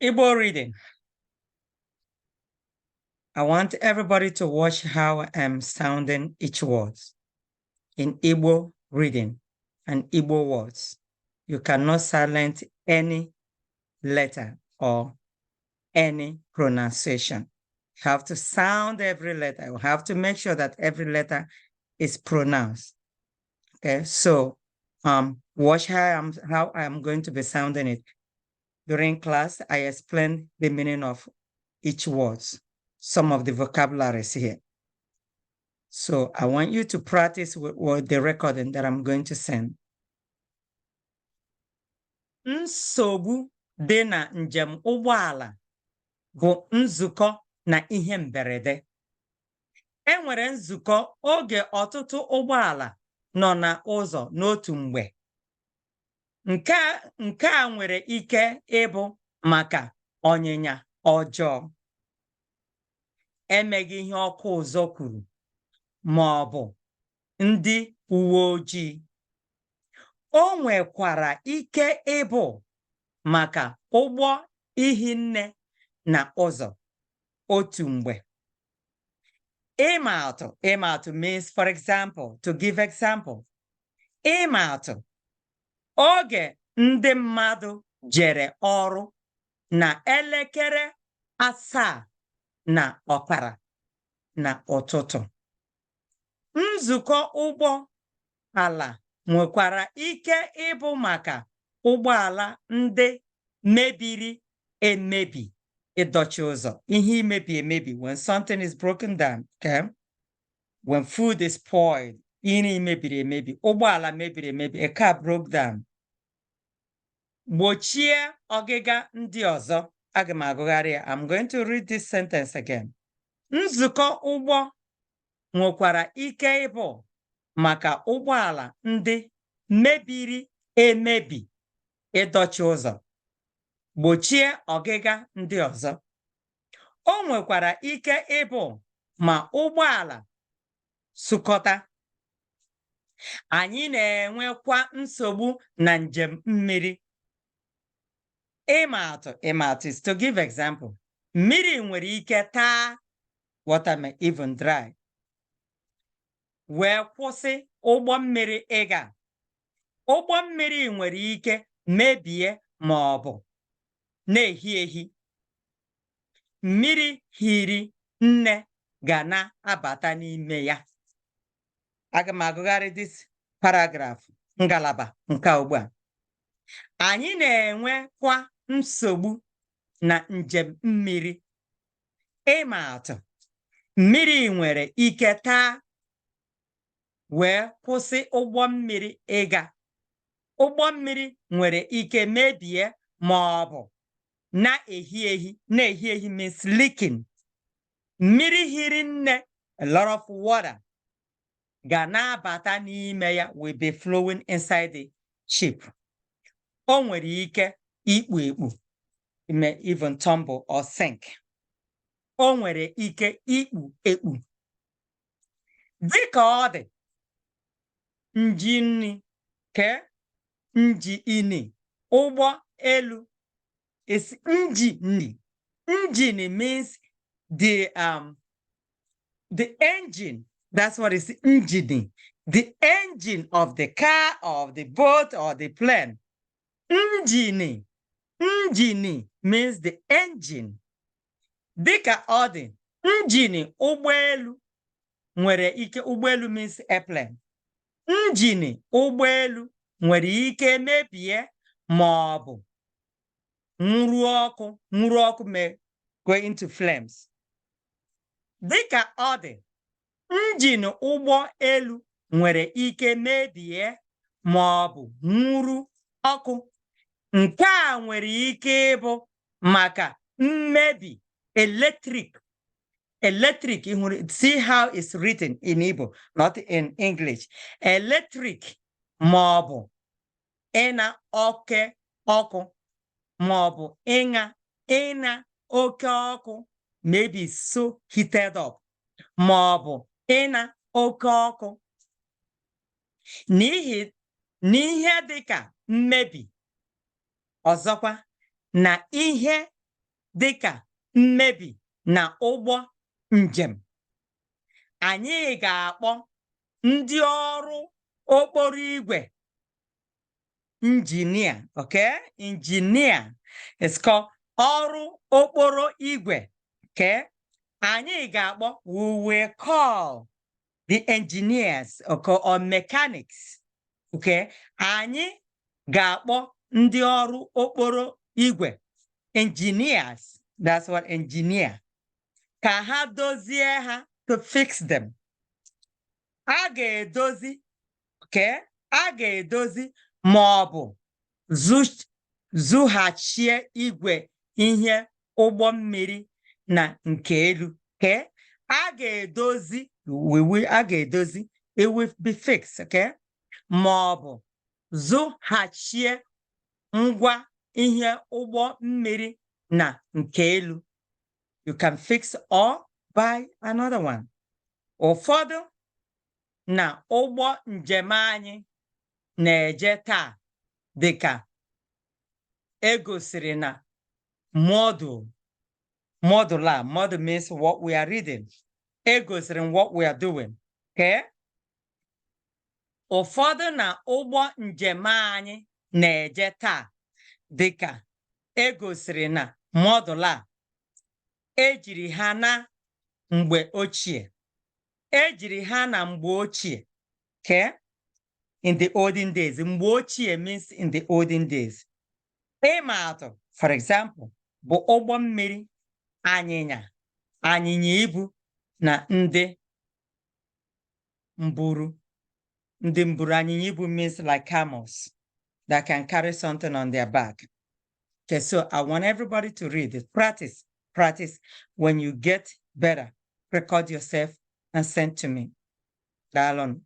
Igbo reading. I want everybody to watch how I'm sounding each word in Igbo reading and Igbo words. You cannot silence any letter or any pronunciation. You have to sound every letter. You have to make sure that every letter is pronounced. Okay, so watch how I'm going to be sounding it. During class, I explain the meaning of each word, some of the vocabularies here. So I want you to practice with the recording that I'm going to send. Nsogbu dị na njem ụgbọala bụ nzukọ na ihe mberede. Enwere nzukọ oge ọtụtụ ụgbọala nọ na ụzọ n'otu mgbe. Nke a nwere ike ịbụ maka ọnyịnya ọjọọ, emeghị ihe ọkụ ụzọ kwuru, ma ọ bụ ndị uwe ojii. O nwekwara ike ịbụ maka ụgbọ ihinne na ụzọ otu mgbe. Ịma atụ means, for example, to give example. Ịma atụ, oge ndị mmadụ jere ọrụ na elekere 7:15 n'ụtụtụ. Nzukọ ụgbọ ala nwekwara ike ịbụ maka ụgbọala ndị mebiri emebi ịdọchi ụzọ. Ihe imebi emebi, when something is broken down, okay? When food is spoiled, ihe mebiri emebi, ụgbọala mebiri emebi, a car broke down. Gbochie ọgịga ndị ọzọ. Aga m agụgharị ya. I'm going to read this sentence again. Nzukọ ụgbọ nwekwara ike ịbụ maka ụgbọala ndị mebiri emebi ịdọchi ụzọ. Gbochie ọgịga ndị ọzọ. O nwekwara ike ịbụ ma ụgbọala sụkọta. Anyị na-enwekwa nsogbu na njem mmiri. Ịma atụ is to give example. Mmiri nwere ike taa, water may even dry, wee kwụsị ụgbọ mmiri ịga. Ụgbọ mmiri nwere ike mebie ma ọ bụ na-ehi ehi. Mmiri hiri nne ga na-abata n'ime ya. Aga m agụgharị this paragraph ngalaba nke ugbu a. Anyị na-enwekwa nsogbu na njem mmiri. Ịma atụ, mmiri nwere ike taa wee kwụsị ụgbọ mmiri ịga. Ụgbọ mmiri nwere ike mebie ma ọ bụ na-ehi ehi. Na-ehi ehi means leaking. Mmiri hiri nne, a lot of water, ga na-abata n'ime ya, will be flowing inside the ship. O nwere ike ikpu ekpu, it may even tumble or sink. O nwere ike ikpu ekpu. Dịka ọ dị, njini ụgbọ elu is njini. Njini means the engine. That's what is njini. The engine of the car, of the boat, or the plane. Njini means the engine. Dịka ọ dị, njini ụgbọelu nwere ike, ụgbọelu means airplane. Njini ụgbọelu nwere ike mebie ma ọ bụ nwụrụ ọkụ may go into flames. Dịka ọ dị, njini ụgbọelu nwere ike mebie ma ọ bụ nwụrụ ọkụ. Nke a nwere ike ịbụ maka mmebi electric. See how it's written in Igbo, not in English. Electric ma ọ bụ ịna oke ọkụ, ma ọ bụ ịna oke ọkụ, maybe so heated up, ma ọ bụ ịna oke ọkụ n'ihe dịka mmebi. Ọzọkwa, na ihe dịka mmebi na ụgbọ njem. Anyị ga-akpọ ndị ọrụ okporo igwe engineer, okay? Engineer is called ọrụ okporo igwe, okay? Anyị ga-akpọ, we will call the engineers, okay, or mechanics, okay? Anyị ga-akpọ ndị ọrụ okporo igwe, engineers, that's what engineer, ka ha dozie ha, to fix them. A ga-edozi, okay? A ga-edozi ma ọ bụ zụghachie igwe ihe ụgbọ mmiri na nke elu, okay? A ga-edozi, it will be fixed, okay? Ma ọ bụ zụghachie ngwa ihe ụgbọ mmiri na nke elu. You can fix or buy another one. Ụfọdụ na ụgbọ njem anyị na-eje taa dịka egosiri na model means what we are reading. Egosiri what we are doing, okay? Ụfọdụ na ụgbọ njem anyị na-eje taa dịka egosiri na model a ejiri ha na mgbe ochie. Ejiri ha na mgbe ochie, okay? In the olden days. Mgbe ochie means in the olden days. Ịma atụ, for example, bụ ụgbọ mmiri, anyịnya ibu na ndị mburu. Ndị mburu, anyịnya ibu means like camels that can carry something on their back. Okay, so I want everybody to read it. Practice. When you get better, record yourself and send to me. Daalụ.